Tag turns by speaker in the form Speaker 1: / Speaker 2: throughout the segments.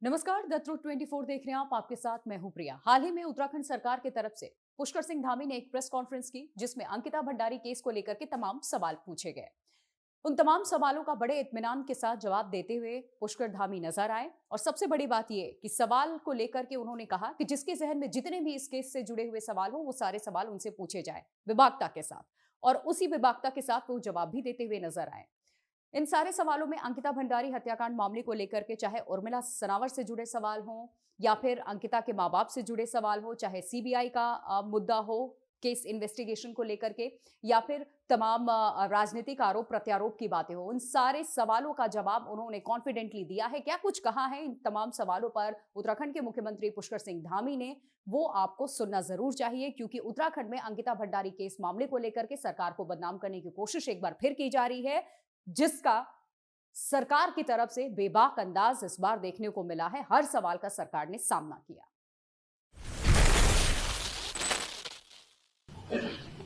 Speaker 1: नमस्कार, the truth 24 देख रहे हैं आप। आपके साथ मैं हूं प्रिया। हाल ही में उत्तराखंड सरकार की तरफ से पुष्कर सिंह धामी ने एक प्रेस कॉन्फ्रेंस की, जिसमें अंकिता भंडारी केस को लेकर के तमाम सवाल पूछे गए। उन तमाम सवालों का बड़े इत्मीनान के साथ जवाब देते हुए पुष्कर धामी नजर आए। और सबसे बड़ी बात यह कि सवाल को लेकर के उन्होंने कहा कि जिसके जहन में जितने भी इस केस से जुड़े हुए सवाल हो, वो सारे सवाल उनसे पूछे जाए विभागता के साथ, और उसी विभागता के साथ वो जवाब भी देते हुए नजर आए। इन सारे सवालों में अंकिता भंडारी हत्याकांड मामले को लेकर के चाहे उर्मिला सनावर से जुड़े सवाल हों, या फिर अंकिता के मां बाप से जुड़े सवाल हो, चाहे सीबीआई का मुद्दा हो केस इन्वेस्टिगेशन को लेकर के, या फिर तमाम राजनीतिक आरोप प्रत्यारोप की बातें हो, उन सारे सवालों का जवाब उन्होंने कॉन्फिडेंटली दिया है। क्या कुछ कहा है इन तमाम सवालों पर उत्तराखंड के मुख्यमंत्री पुष्कर सिंह धामी ने, वो आपको सुनना जरूर चाहिए, क्योंकि उत्तराखंड में अंकिता भंडारी केस मामले को लेकर के सरकार को बदनाम करने की कोशिश एक बार फिर की जा रही है, जिसका सरकार की तरफ से बेबाक अंदाज इस बार देखने को मिला है। हर सवाल का सरकार ने सामना किया।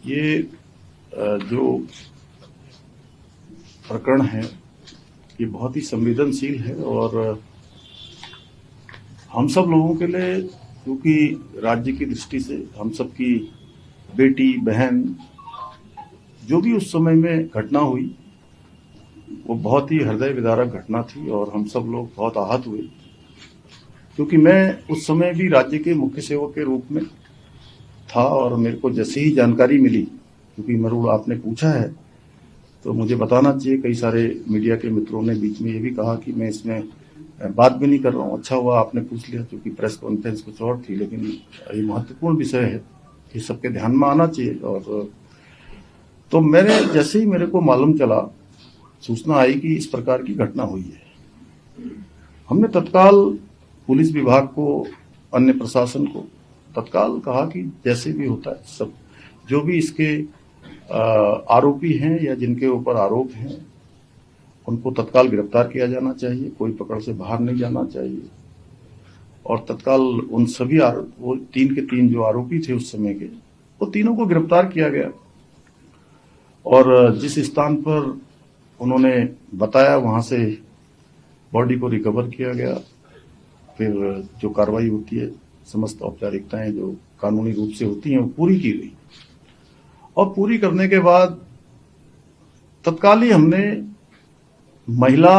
Speaker 2: ये जो प्रकरण है ये बहुत ही संवेदनशील है और हम सब लोगों के लिए, क्योंकि राज्य की दृष्टि से हम सबकी बेटी बहन जो भी उस समय में घटना हुई वो बहुत ही हृदय विदारक घटना थी और हम सब लोग बहुत आहत हुए, क्योंकि मैं उस समय भी राज्य के मुख्य सेवक के रूप में था और मेरे को जैसे ही जानकारी मिली, क्योंकि मरुड़ आपने पूछा है तो मुझे बताना चाहिए। कई सारे मीडिया के मित्रों ने बीच में ये भी कहा कि मैं इसमें बात भी नहीं कर रहा हूँ। अच्छा हुआ आपने पूछ लिया, क्योंकि प्रेस कॉन्फ्रेंस कुछ और थी, लेकिन ये महत्वपूर्ण विषय है, ये सबके ध्यान में आना चाहिए। और तो जैसे ही मेरे को मालूम चला, सूचना आई कि इस प्रकार की घटना हुई है, हमने तत्काल पुलिस विभाग को, अन्य प्रशासन को तत्काल कहा कि जैसे भी होता है सब, जो भी इसके आरोपी हैं या जिनके ऊपर आरोप हैं उनको तत्काल गिरफ्तार किया जाना चाहिए, कोई पकड़ से बाहर नहीं जाना चाहिए। और तत्काल उन सभी वो 3 के 3 जो आरोपी थे उस समय के, वो तीनों को गिरफ्तार किया गया। और जिस स्थान पर उन्होंने बताया वहां से बॉडी को रिकवर किया गया। फिर जो कार्रवाई होती है, समस्त औपचारिकताएं जो कानूनी रूप से होती हैं वो पूरी की गई। और पूरी करने के बाद तत्काल ही हमने महिला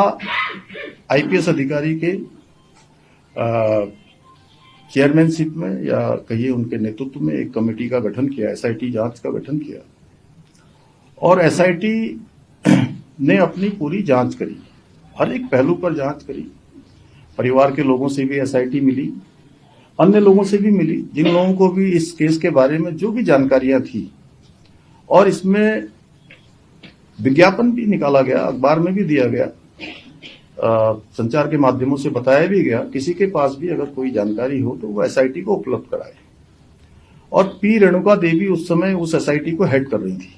Speaker 2: आईपीएस अधिकारी के चेयरमैनशिप में, या कहिए उनके नेतृत्व में, एक कमेटी का गठन किया, एसआईटी जांच का गठन किया। और एसआईटी ने अपनी पूरी जांच करी, हर एक पहलू पर जांच करी। परिवार के लोगों से भी एसआईटी मिली, अन्य लोगों से भी मिली, जिन लोगों को भी इस केस के बारे में जो भी जानकारियां थी। और इसमें विज्ञापन भी निकाला गया, अखबार में भी दिया गया, संचार के माध्यमों से बताया भी गया, किसी के पास भी अगर कोई जानकारी हो तो वो एसआईटी को उपलब्ध कराए। और पी रेणुका देवी उस समय उस एसआईटी को हेड कर रही थी,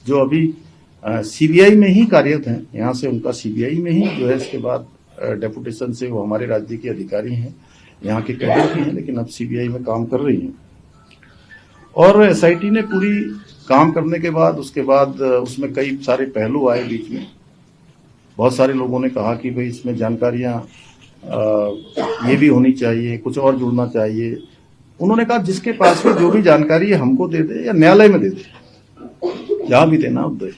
Speaker 2: जो अभी सीबीआई में ही कार्यरत हैं। यहाँ से उनका सीबीआई में ही जो है, इसके बाद डेपुटेशन से वो हमारे राज्य के अधिकारी हैं, यहाँ के कैडर भी हैं, लेकिन अब सीबीआई में काम कर रही हैं। और एसआईटी ने पूरी काम करने के बाद, उसके बाद उसमें कई सारे पहलू आए बीच में। बहुत सारे लोगों ने कहा कि भाई इसमें जानकारियां ये भी होनी चाहिए, कुछ और जुड़ना चाहिए। उन्होंने कहा जिसके पास में जो भी जानकारी है हमको दे दे या न्यायालय में दे दे, जहां भी देना अब दे।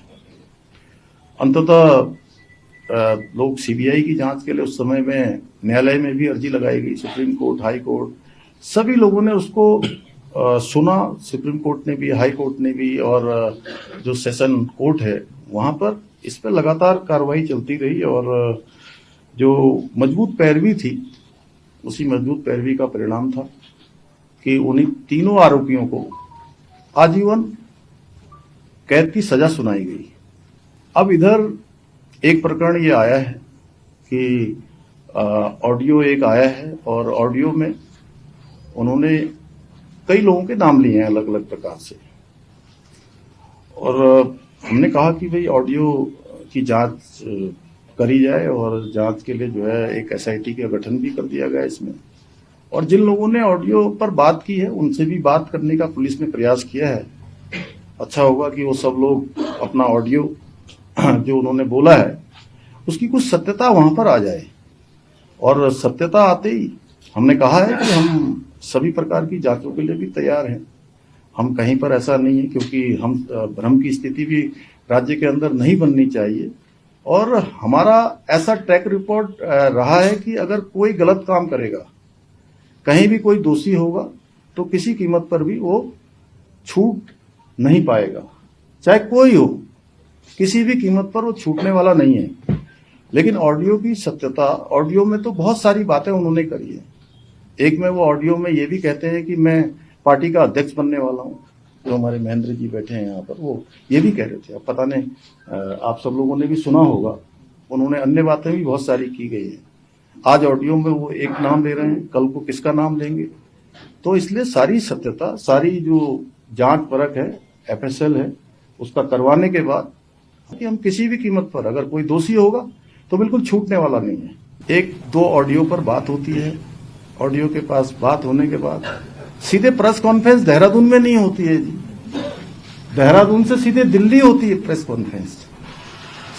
Speaker 2: अंततः लोग सीबीआई की जांच के लिए उस समय में न्यायालय में भी अर्जी लगाई गई, सुप्रीम कोर्ट, हाई कोर्ट, सभी लोगों ने उसको सुना। सुप्रीम कोर्ट ने भी, हाई कोर्ट ने भी, और जो सेशन कोर्ट है वहां पर इस पर लगातार कार्रवाई चलती रही। और जो मजबूत पैरवी थी, उसी मजबूत पैरवी का परिणाम था कि उन्हीं तीनों आरोपियों को आजीवन कैद की सजा सुनाई गई। अब इधर एक प्रकरण ये आया है कि ऑडियो एक आया है, और ऑडियो में उन्होंने कई लोगों के नाम लिए हैं अलग अलग प्रकार से। और हमने कहा कि भाई ऑडियो की जांच करी जाए, और जांच के लिए जो है एक एसआईटी का गठन भी कर दिया गया इसमें। और जिन लोगों ने ऑडियो पर बात की है उनसे भी बात करने का पुलिस ने प्रयास किया है। अच्छा होगा कि वो सब लोग अपना ऑडियो जो उन्होंने बोला है उसकी कुछ सत्यता वहां पर आ जाए, और सत्यता आते ही हमने कहा है कि हम सभी प्रकार की जांचों के लिए भी तैयार हैं। हम कहीं पर ऐसा नहीं है, क्योंकि हम भ्रम की स्थिति भी राज्य के अंदर नहीं बननी चाहिए। और हमारा ऐसा ट्रैक रिकॉर्ड रहा है कि अगर कोई गलत काम करेगा, कहीं भी कोई दोषी होगा, तो किसी कीमत पर भी वो छूट नहीं पाएगा, चाहे कोई हो, किसी भी कीमत पर वो छूटने वाला नहीं है। लेकिन ऑडियो की सत्यता, ऑडियो में तो बहुत सारी बातें उन्होंने करी है। एक में वो ऑडियो में ये भी कहते हैं कि मैं पार्टी का अध्यक्ष बनने वाला हूँ। जो हमारे महेंद्र जी बैठे हैं यहाँ पर, वो ये भी कह रहे थे। अब पता नहीं, आप सब लोगों ने भी सुना होगा, उन्होंने अन्य बातें भी बहुत सारी की गई हैं। आज ऑडियो में वो एक नाम ले रहे हैं, कल को किसका नाम लेंगे। तो इसलिए सारी सत्यता, सारी जो जांच परख है, एफएसएल है, उसका करवाने के बाद कि हम किसी भी कीमत पर अगर कोई दोषी होगा तो बिल्कुल छूटने वाला नहीं है। एक दो ऑडियो पर बात होती है, ऑडियो के पास बात होने के बाद सीधे प्रेस कॉन्फ्रेंस देहरादून में नहीं होती है जी, देहरादून से सीधे दिल्ली होती है प्रेस कॉन्फ्रेंस।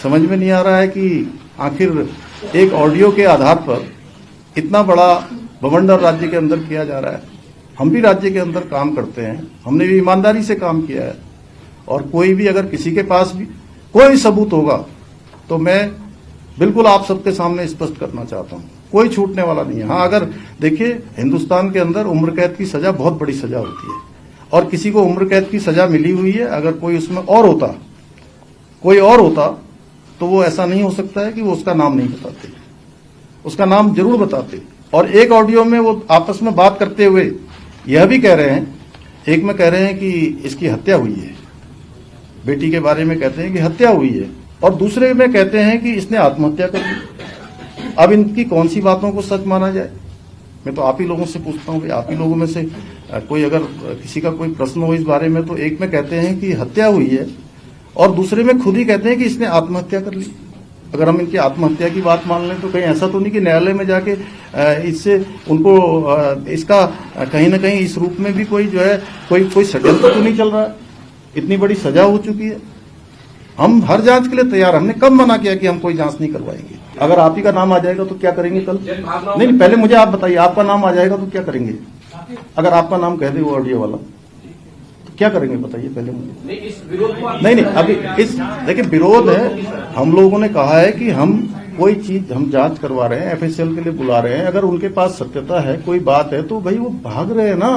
Speaker 2: समझ में नहीं आ रहा है कि आखिर एक ऑडियो के आधार पर इतना बड़ा बवंडर राज्य के अंदर किया जा रहा है। हम भी राज्य के अंदर काम करते हैं, हमने भी ईमानदारी से काम किया है। और कोई भी अगर किसी के पास भी कोई सबूत होगा तो मैं बिल्कुल आप सबके सामने स्पष्ट करना चाहता हूं, कोई छूटने वाला नहीं है। हाँ, अगर देखिए, हिंदुस्तान के अंदर उम्र कैद की सजा बहुत बड़ी सजा होती है, और किसी को उम्र कैद की सजा मिली हुई है, अगर कोई उसमें और होता, कोई और होता, तो वो ऐसा नहीं हो सकता है कि वो उसका नाम नहीं बताते, उसका नाम जरूर बताते। और एक ऑडियो में वो आपस में बात करते हुए यह भी कह रहे हैं, एक में कह रहे हैं कि इसकी हत्या हुई है, बेटी के बारे में कहते हैं कि हत्या हुई है, और दूसरे में कहते हैं कि इसने आत्महत्या कर ली। अब इनकी कौन सी बातों को सच माना जाए? मैं तो आप ही लोगों से पूछता हूँ, भाई आप ही लोगों में से कोई अगर किसी का कोई प्रश्न हो इस बारे में, तो एक में कहते हैं कि हत्या हुई है और दूसरे में खुद ही कहते हैं कि इसने आत्महत्या कर ली। अगर हम इनकी आत्महत्या की बात मान लें तो कहीं ऐसा तो नहीं कि न्यायालय में जाके इससे उनको इसका कहीं ना कहीं इस रूप में भी कोई जो है कोई षड्यंत्र तो नहीं चल रहा है? इतनी बड़ी सजा हो चुकी है, हम हर जांच के लिए तैयार। हमने कब मना किया कि हम कोई जांच नहीं करवाएंगे? अगर आप ही का नाम आ जाएगा तो क्या करेंगे कल? नहीं, पहले मुझे आप बताइए, आपका नाम आ जाएगा तो क्या करेंगे? अगर आपका नाम कह दे वो ऑडियो वाला, तो क्या करेंगे बताइए पहले मुझे। नहीं, अभी इस देखिए, विरोध है। हम लोगों ने कहा है कि हम कोई चीज हम जांच करवा रहे हैं, एफएसएल के लिए बुला रहे हैं। अगर उनके पास सत्यता है, कोई बात है, तो भाई वो भाग रहे हैं ना,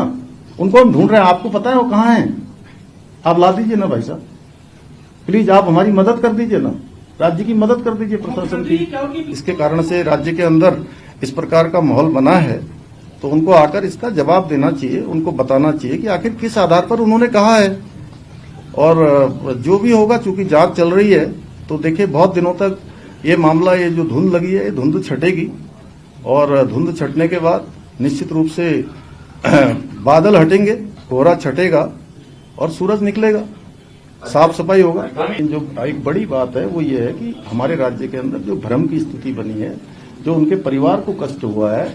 Speaker 2: उनको हम ढूंढ रहे हैं। आपको पता है वो कहाँ है? आप ला दीजिए ना भाई साहब, प्लीज आप हमारी मदद कर दीजिए ना, राज्य की मदद कर दीजिए, प्रशासन की। इसके कारण से राज्य के अंदर इस प्रकार का माहौल बना है, तो उनको आकर इसका जवाब देना चाहिए, उनको बताना चाहिए कि आखिर किस आधार पर उन्होंने कहा है। और जो भी होगा, चूंकि जांच चल रही है, तो देखिए बहुत दिनों तक ये मामला, ये जो धुंध लगी है, ये धुंध छटेगी, और धुंध छटने के बाद निश्चित रूप से बादल हटेंगे, कोहरा छटेगा और सूरज निकलेगा, साफ सफाई होगा। जो एक बड़ी बात है वो ये है कि हमारे राज्य के अंदर जो भ्रम की स्थिति बनी है, जो उनके परिवार को कष्ट हुआ है,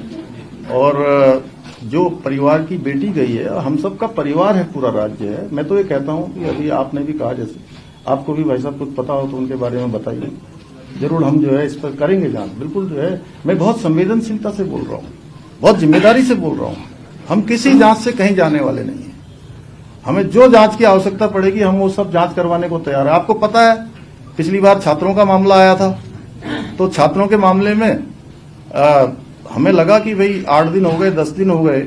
Speaker 2: और जो परिवार की बेटी गई है, हम सबका परिवार है, पूरा राज्य है। मैं तो ये कहता हूं कि अभी आपने भी कहा, जैसे आपको भी भाई साहब कुछ पता हो तो उनके बारे में बताइए, जरूर हम जो है इस पर करेंगे जांच। बिल्कुल जो है, मैं बहुत संवेदनशीलता से बोल रहा हूँ, बहुत जिम्मेदारी से बोल रहा हूँ। हम किसी जांच से कहीं जाने वाले नहीं है। हमें जो जांच की आवश्यकता पड़ेगी, हम वो सब जांच करवाने को तैयार है। आपको पता है, पिछली बार छात्रों का मामला आया था, तो छात्रों के मामले में हमें लगा कि भाई 8 दिन हो गए, 10 दिन हो गए,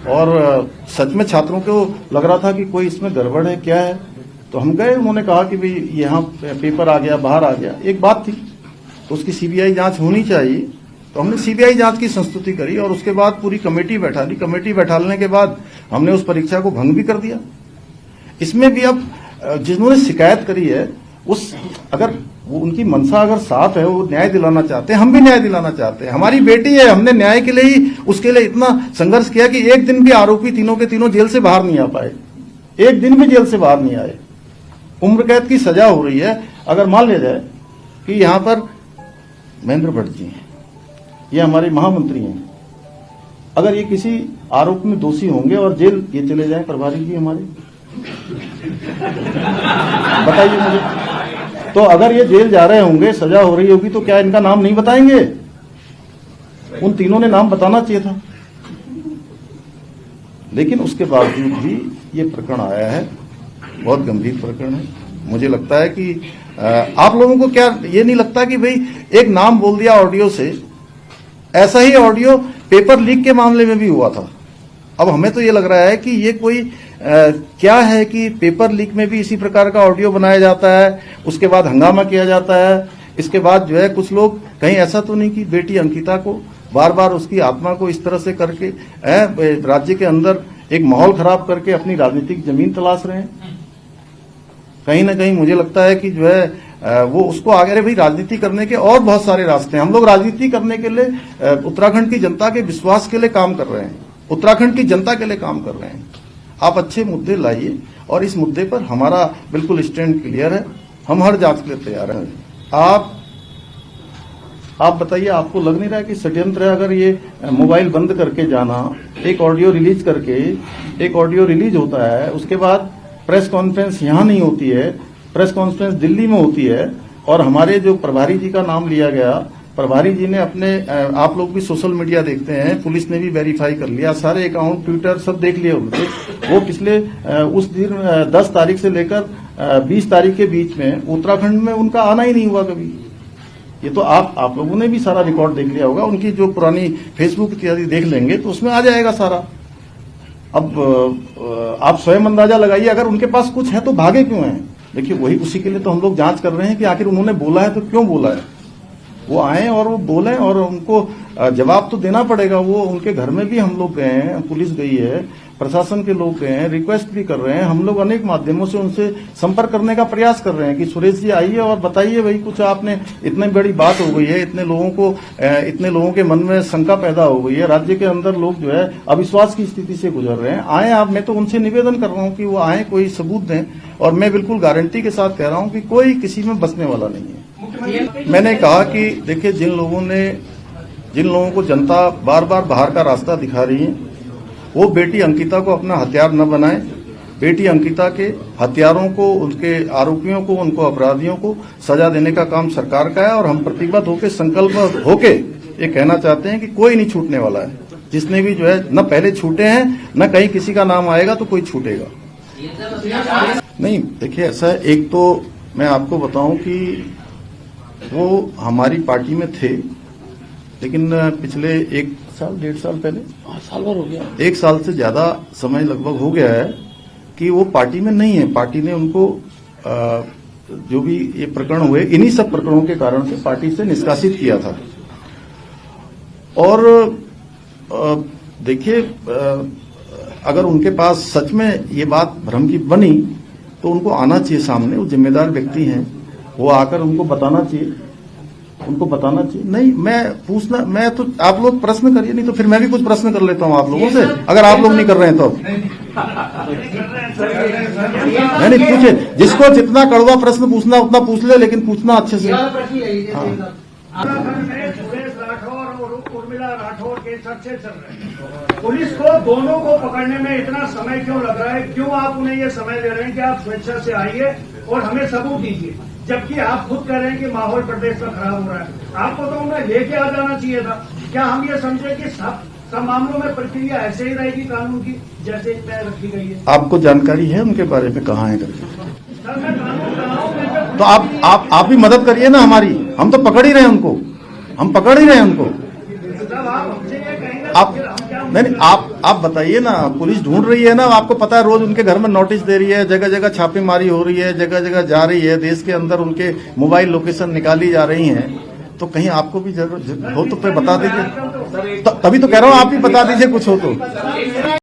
Speaker 2: और सच में छात्रों को लग रहा था कि कोई इसमें गड़बड़ है, क्या है। तो हम गए, उन्होंने कहा कि भाई यहाँ पेपर आ गया, बाहर आ गया, एक बात थी, तो उसकी सीबीआई जांच होनी चाहिए। तो हमने सीबीआई जांच की संस्तुति करी, और उसके बाद पूरी कमेटी बैठा ली। कमेटी बैठाने के बाद हमने उस परीक्षा को भंग भी कर दिया। इसमें भी अब जिन्होंने शिकायत करी है, उस अगर वो उनकी मनसा अगर साफ है, वो न्याय दिलाना चाहते हैं, हम भी न्याय दिलाना चाहते हैं। हमारी बेटी है, हमने न्याय के लिए ही उसके लिए इतना संघर्ष किया कि एक दिन भी आरोपी तीनों के तीनों जेल से बाहर नहीं आ पाए, एक दिन भी जेल से बाहर नहीं आए। उम्र कैद की सजा हो रही है। अगर मान लिया जाए कि यहाँ पर महेंद्र भट्ट जी हैं, ये हमारे महामंत्री हैं, अगर ये किसी आरोप में दोषी होंगे और जेल ये चले जाएं, प्रभारी जी हमारे, बताइए मुझे, तो अगर ये जेल जा रहे होंगे, सजा हो रही होगी, तो क्या इनका नाम नहीं बताएंगे? उन तीनों ने नाम बताना चाहिए था, लेकिन उसके बावजूद भी ये प्रकरण आया है। बहुत गंभीर प्रकरण है। मुझे लगता है कि आप लोगों को क्या ये नहीं लगता कि भाई एक नाम बोल दिया ऑडियो से, ऐसा ही ऑडियो पेपर लीक के मामले में भी हुआ था। अब हमें तो ये लग रहा है कि ये कोई क्या है कि पेपर लीक में भी इसी प्रकार का ऑडियो बनाया जाता है, उसके बाद हंगामा किया जाता है। इसके बाद जो है कुछ लोग कहीं ऐसा तो नहीं कि बेटी अंकिता को बार बार उसकी आत्मा को इस तरह से करके राज्य के अंदर एक माहौल खराब करके अपनी राजनीतिक जमीन तलाश रहे हैं। कहीं ना कहीं मुझे लगता है कि जो है वो उसको आगे रहे। भाई राजनीति करने के और बहुत सारे रास्ते हैं। हम लोग राजनीति करने के लिए उत्तराखंड की जनता के विश्वास के लिए काम कर रहे हैं, उत्तराखंड की जनता के लिए काम कर रहे हैं। आप अच्छे मुद्दे लाइए और इस मुद्दे पर हमारा बिल्कुल स्टैंड क्लियर है। हम हर जांच के लिए तैयार हैं। आप बताइए, आपको लग नहीं रहा है कि षड्यंत्र है? अगर ये मोबाइल बंद करके जाना, एक ऑडियो रिलीज करके, एक ऑडियो रिलीज होता है, उसके बाद प्रेस कॉन्फ्रेंस यहां नहीं होती है, प्रेस कॉन्फ्रेंस दिल्ली में होती है, और हमारे जो प्रभारी जी का नाम लिया गया, प्रभारी जी ने अपने, आप लोग भी सोशल मीडिया देखते हैं, पुलिस ने भी वेरीफाई कर लिया, सारे अकाउंट ट्विटर सब देख लिए उनके। वो पिछले उस दिन 10 तारीख से लेकर 20 तारीख के बीच में उत्तराखंड में उनका आना ही नहीं हुआ कभी। ये तो आप लोगों ने भी सारा रिकॉर्ड देख लिया होगा, उनकी जो पुरानी फेसबुक इत्यादि देख लेंगे तो उसमें आ जाएगा सारा। अब आप स्वयं अंदाजा लगाइए, अगर उनके पास कुछ है तो भागे क्यों हैं? देखिए वही, उसी के लिए तो हम लोग जांच कर रहे हैं कि आखिर उन्होंने बोला है तो क्यों बोला है। वो आए और वो बोले और उनको जवाब तो देना पड़ेगा। वो उनके घर में भी हम लोग गए हैं, पुलिस गई है, प्रशासन के लोग गए हैं, रिक्वेस्ट भी कर रहे हैं। हम लोग अनेक माध्यमों से उनसे संपर्क करने का प्रयास कर रहे हैं कि सुरेश जी आइए और बताइए भाई कुछ, आपने इतनी बड़ी बात हो गई है, इतने लोगों के मन में शंका पैदा हो गई है, राज्य के अंदर लोग जो है अविश्वास की स्थिति से गुजर रहे हैं। आए आप, मैं तो उनसे निवेदन कर रहा हूं कि वो आए, कोई सबूत दें, और मैं बिल्कुल गारंटी के साथ कह रहा हूं कि कोई किसी में बचने वाला नहीं है। मैंने कहा कि देखिए, जिन लोगों को जनता बार बार बाहर का रास्ता दिखा रही है, वो बेटी अंकिता को अपना हथियार न बनाए। बेटी अंकिता के हत्यारों को, उनके आरोपियों को, उनको अपराधियों को सजा देने का काम सरकार का है, और हम प्रतिबद्ध होकर, संकल्प होके ये कहना चाहते हैं कि कोई नहीं छूटने वाला है। जिसने भी जो है न पहले छूटे हैं, न कहीं किसी का नाम आएगा तो कोई छूटेगा नहीं। देखिए ऐसा है, एक तो मैं आपको बताऊं कि वो हमारी पार्टी में थे, लेकिन पिछले 1 साल 1.5 साल पहले, साल भर हो गया, 1 साल से ज्यादा समय लगभग हो गया है कि वो पार्टी में नहीं है। पार्टी ने उनको जो भी ये प्रकरण हुए, इन्हीं सब प्रकरणों के कारण से पार्टी से निष्कासित किया था। और देखिए, अगर उनके पास सच में ये बात भ्रम की बनी तो उनको आना चाहिए सामने, वो जिम्मेदार व्यक्ति हैं, वो आकर उनको बताना चाहिए, नहीं मैं तो, आप लोग प्रश्न करिए, नहीं तो फिर मैं भी कुछ प्रश्न कर लेता हूं आप लोगों से, अगर आप लोग नहीं कर रहे हैं तो। नहीं पूछे, जिसको जितना कड़वा प्रश्न पूछना उतना पूछ ले, लेकिन पूछना अच्छे से।
Speaker 3: राठौर के चर्चे चल रहे हैं, पुलिस को दोनों को पकड़ने में इतना समय क्यों लग रहा है? क्यों आप उन्हें ये समय दे रहे हैं कि आप स्वेच्छा से आइए और हमें सबूत दीजिए, जबकि आप खुद कह रहे हैं कि माहौल प्रदेश में खराब हो रहा है? आपको तो उन्हें लेके आ जाना चाहिए था। क्या हम ये समझे कि सब मामलों में प्रक्रिया ऐसे ही रहेगी कानून की जैसे तय रखी गई है?
Speaker 2: आपको जानकारी है उनके बारे में, कहाँ है करके?
Speaker 3: सर मैं कानून कर रहा हूँ,
Speaker 2: तो आप भी मदद करिए ना हमारी। हम तो पकड़ ही रहे हैं उनको, नहीं, आप बताइए ना, पुलिस ढूंढ रही है ना, आपको पता है रोज उनके घर में नोटिस दे रही है, जगह जगह छापेमारी हो रही है, जगह जगह जा रही है, देश के अंदर उनके मोबाइल लोकेशन निकाली जा रही हैं। तो कहीं आपको भी जरूरत हो तो फिर बता दीजिए, तभी तो कह रहा हूँ आप भी बता दीजिए कुछ हो तो।